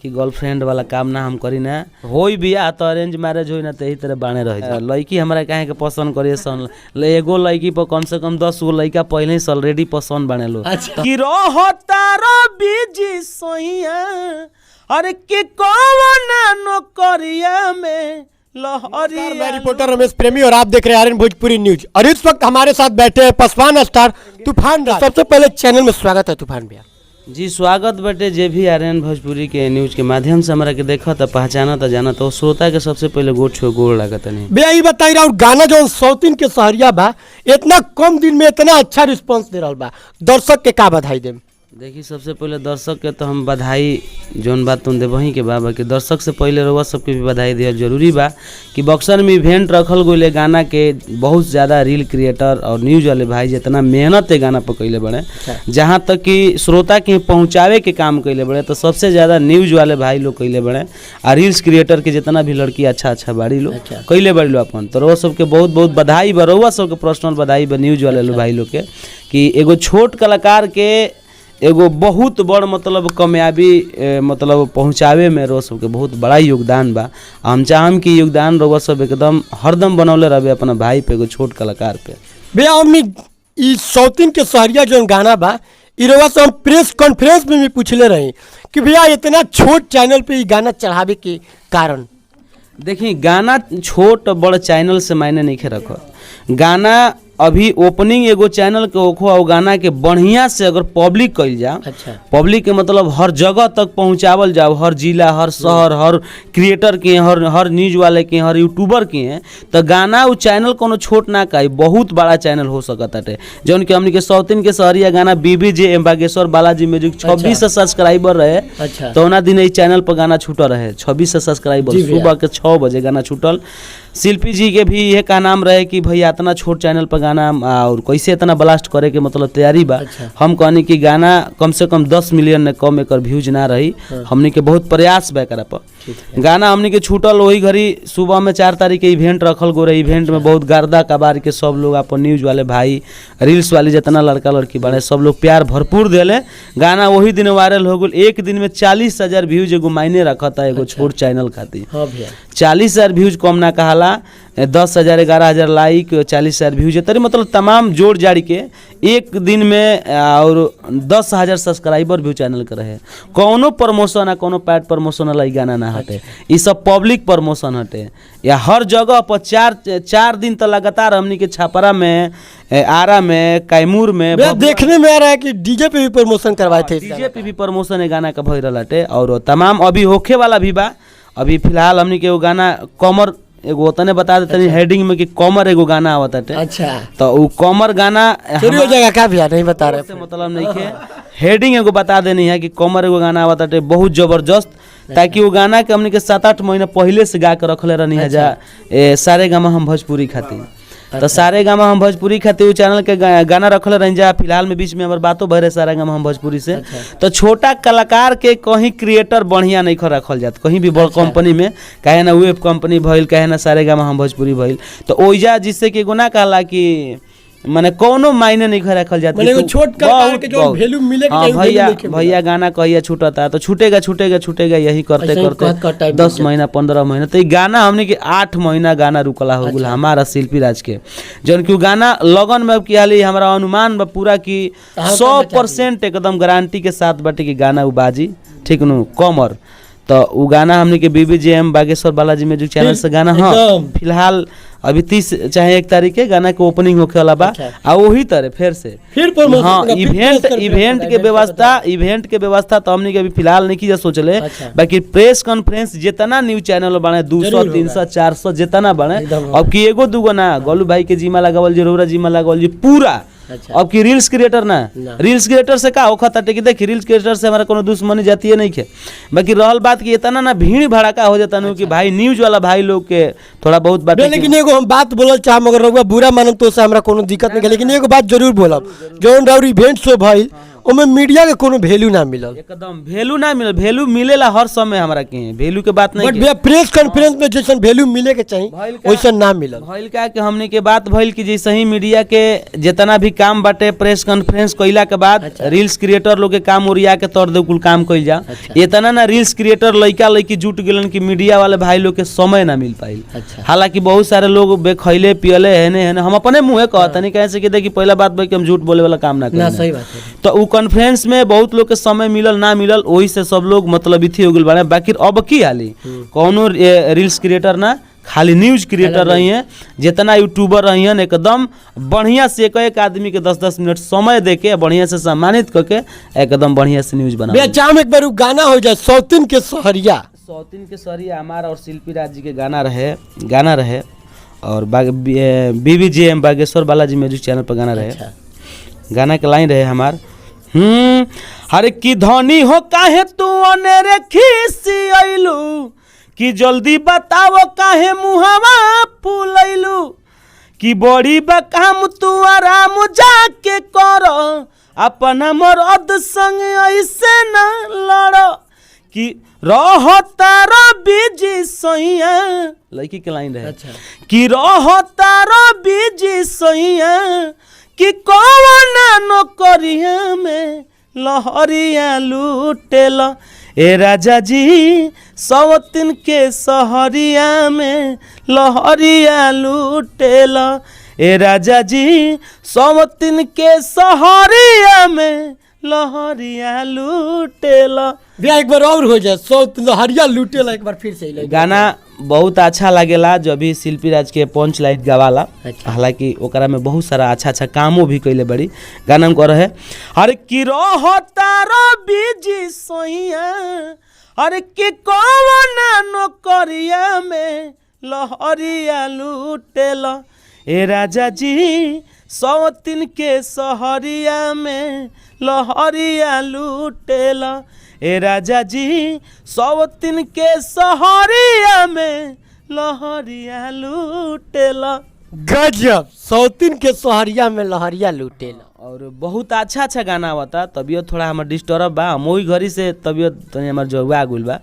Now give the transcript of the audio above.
कि गर्लफ्रेंड वाला काम ना हम करी ना होई बिया तो अरेंज मैरिज होई ना तो यही तरह बाने रह लड़की हमारा काहे के पसंद करिए सन एगो लड़की पर कम से कम 10 गो लड़का पहले ही ऑलरेडी पसंद बने लो कि रहतारो बीजी सोइया अरे कि कौन नौकरिया में मैं रिपोर्टर रमेश प्रेमी और आप देख रहे हैं आर्यन भोजपुरी न्यूज। और इस वक्त हमारे साथ बैठे हैं पासवान स्टार तूफान राज। सबसे पहले चैनल में स्वागत है तूफान भैया जी। स्वागत बेटे जे भी आर्यन भोजपुरी के न्यूज के माध्यम से हमारा के देखा था पहचाना था जाना तो श्रोता के सबसे पहले गोड़ लागत नहीं भैया ये बताई रहा गाना जो सौतीन के सहरिया बा इतना कम दिन में इतना अच्छा रिस्पांस दे रहा बा दर्शक के का बधाई दे। देखिए सबसे पहले दर्शक के तो हम बधाई जौन बात तुम दे वहीं के बा कि दर्शक से पहले रउआ सबके भी बधाई दिया जरूरी बा कि बक्सर में इवेंट रखल गई गाना के बहुत ज़्यादा रील क्रिएटर और न्यूज वाले भाई जितना मेहनत है गाना पर कैले बड़े जहाँ तक कि श्रोता के पहुँचावे के काम कैले बड़े तो सबसे ज़्यादा न्यूज वाले भाई लोग कैले बड़े और रील्स क्रिएटर के जितना भी लड़की अच्छा बाड़ी लोग कैले बड़ी लो अपन तो रउआ सबके बहुत बहुत बधाई बा रउआ सबके पर्सनल बधाई बा न्यूज वाले भाई लोग के कि एगो छोट कलाकार के एगो बहुत बड़ मतलब कामयाबी मतलब पहुँचावे में रउआ सबके बहुत बड़ा योगदान बा। हम चाहम कि योगदान रउआ सब एकदम हरदम बनौले रहे अपना भाई पे एगो छोट कलाकार पे। भैया हमने ई सौतीन के सहरिया जो गाना बा ई रउआ से हम प्रेस कॉन्फ्रेंस में भी पूछले रही कि भैया इतना छोट चैनल पे ई गाना चढ़ावे के कारण। देखिए गाना छोट बड़ चैनल से मायने नहीं रखो गाना अभी ओपनिंग एगो चैनल के ओखो और गाना के बढ़िया से अगर पब्लिक कइल जाओ पब्लिक के मतलब हर जगह तक पहुंचावल जाओ हर जिला हर शहर हर क्रिएटर के हर न्यूज वाले के हर यूट्यूबर के हैं तो गाना वो चैनल कोनो छोट ना का बहुत बड़ा चैनल हो सकता है जौन कि हमने के सौतीन के सहरिया गाना BBJ Bageshwar Balaji music 26 subscriber रहे तो उना दिन चैनल पर गाना छूटल रहे 26 सब्सक्राइबर सुबह के 6 बजे गाना छूटल। शिल्पी जी के भी यह का नाम रहे कि भैया इतना छोट चैनल पर गाना और कैसे इतना ब्लास्ट करे के मतलब तैयारी बा। हम कहनी कि गाना कम से कम 10 मिलियन ने कम एकर व्यूज ना रही हमने के बहुत प्रयास बा करा पर गाना हमने के छूटल वही घड़ी सुबह में 4 तारीख के इवेंट रखल गो रहे इवेंट में बहुत गर्दा कबार के सब लोग अपन न्यूज वाले भाई रील्स वाली जितना लड़का लड़की बड़े सब लोग प्यार भरपूर दिले गाना वही दिन वायरल हो गल। एक दिन में 40,000 व्यूज एगो मायने रखा था एगो छोट चैनल खातिर 40,000 व्यूज कम ना कहाला 10,000 11,000 लाइक 40,000 व्यूज तरी मतलब तमाम जोड़ जाड़ी के एक दिन में और 10,000 सब्सक्राइबर भी चैनल के रहे कोनो प्रमोशन आ कोनो पैड प्रमोशन वाला गाना ना हटे ये सब पब्लिक प्रमोशन हटे या हर जगह पर चार दिन तो लगातार हमनी के छापरा में आरा में कैमूर में देखने में आ रहा है कि डीजे पे भी प्रमोशन करवाए थे डीजे पे भी प्रमोशन है गाना का भइल हटे और तमाम अभी होखे वाला भी बा। अभी फिलहाल हमनी के वो गाना कमर एगो तने बता देते हेडिंग में कि कमर एगो गाना आवत है तो वो कमर गाना चोरी हो जाएगा क्या भैया नहीं बता रहे मतलब नहीं के हेडिंग एगो बता देनी है कि कमर एगो गाना आवत है बहुत जबरदस्त ताकि वो गाना के हमनी के 7-8 महीना पहले से गा के रखले रहनी है जा सारे गामा हम भोजपुरी खातिर तो सारे गामा हम भोजपुरी खातिर चैनल के गाना रखले रह जा। फिलहाल में बीच में हमारे बातों भरे सारे गामा हम भोजपुरी से तो छोटा कलाकार के कहीं क्रिएटर बढ़िया नहीं रखल जात कहीं भी बड़ कंपनी में कहे ना वेब कंपनी भइल कहे ना सारे गामा हम भोजपुरी भइल तो ओइजा जिससे कि गुना कहला कि माने कोनो मायने नहीं रखल जाता माने छोट कलाकार के जो वैल्यू मिले के भैया गाना कहिया छूटता तो छूटेगा यही करते 10 महीना 15 महीना तो गाना हमने के 8 महीना गाना रुकला हो गया हमारा शिल्पी राज के जौन की गाना लगन में अब किया हमारा अनुमान बा पूरा की 100% एकदम गारंटी के साथ बाटे कि गाना बाजी ठीक नु कमर तो वो गाना हमने के BBJ Bageshwar Balaji music channel से गाना फिलहाल अभी 30 चाहे 1 तारीख के गाना के ओपनिंग होके वाला बा आ वही तरह फिर इवेंट के व्यवस्था तो हमने के अभी फिलहाल नहीं की सोचले बाकी प्रेस कॉन्फ्रेंस जितना न्यूज चैनल बने 200 300 400 जितना बने अब की एगो दूगो ना गोलू भाई के जिम्मा लगावल जरूर जिम्मा लगावल जी पूरा अब की रील्स क्रिएटर ना रील्स क्रिएटर से का होखता कि देखिए रील्स क्रिएटर से हमारा कोनो दुश्मनी जाती है नहीं है बाकी रहल बात कि इतना ना भीड़ भड़ाका हो जाता कि भाई न्यूज वाला भाई लोग के थोड़ा बहुत बात लेकिन एगो हम बात बोलल चाहम अगर रउआ बुरा मानम तो से हमरा कोनो दिक्कत नहीं है लेकिन एगो बात जरूर बोलब जोन राउर इवेंट सो भाई ओमे मीडिया के कोनो वैल्यू ना मिलल, एकदम वैल्यू ना मिलल। वैल्यू मिलेला हर समय हमरा के, वैल्यू के बात नहीं बट भैया प्रेस कॉन्फ्रेंस में जैसन वैल्यू मिले के चाहिए वैसन ना मिलल। भइल का कि हमने के बात भइल कि जैसे ही मीडिया के जितना भी काम बाटे प्रेस कॉन्फ्रेंस कइला के बाद रील्स क्रिएटर लोग के काम ओरिया के तौर दे कुल काम कइल जा। इतना ना रील्स क्रिएटर लइका लइकी जुट गेलन कि मीडिया वाले भाई लोग के समय ना मिल पाइल। हालांकि बहुत सारे लोग बेखैले पियले है हम अपने मुँहे कहता नहीं कैसे कि देखिए पहला बात भाई कि हम झूठ बोले वाला काम ना करें। सही बात है। तो उ कॉन्फ्रेंस में बहुत लोग के समय मिलल ना मिलल, वही से सब लोग मतलब इथी हो गइल बाड़े। बाकी अब की हाली कौनो रील्स क्रिएटर ना खाली न्यूज क्रिएटर रही हैं, जितना यूट्यूबर रही हैं एकदम बढ़िया से एक आदमी के 10-10 मिनट समय दे के बढ़िया से सम्मानित करके एकदम बढ़िया से न्यूज बना। एक बार गाना हो जाए सौतीन के सहरिया। सौतीन के सहरिया हमारा और शिल्पी राज जी के गाना रहे और BBJM Bageshwar Balaji music channel पर गाना रहे। गाना के लाइन रहे हमार हर की धनी हो काहे तू अनेरे खीसी अइलू कि जल्दी बताओ काहे मुहावा फूलैलू कि बड़ी बकाम तू आराम जाके कर अपना मरद संग ऐसे न लड़ कि रहतारो बिजी सैया। लड़की के लाइन रहे कि रहतारो बिजी सैया कि कौन नौकरिया में लहरिया लूटेल ए राजा जी सौतीन के सहरिया में लहरिया लूटेल ए राजा जी सौतीन के सहरिया में लहरिया लूटेला। भैया एक बार और हो जाए सौतीन लहरिया लूटेला, एक बार फिर से गाना बहुत अच्छा लागेला जब भी शिल्पी राज के पंच लाइट गवाला। हालांकि ओकरा में बहुत सारा अच्छा कामों भी कैले बड़ी। गाना में रहे अरे कि रहतारो बिजी सैया अरे कि कौन नौकरिया में लहरिया लूटेला ए राजा जी सौतीन के सहरिया में लहरिया लूटेला ए राजा जी सौतीन के सहरिया में लहरिया लूटेला। गजब, सौतीन के सहरिया में लहरिया लूटेला। और बहुत अच्छा गाना होता। तबियत थोड़ा हमार डिस्टर्ब बा, हम वही घड़ी से तबियत हमार जरुआ गुल बा।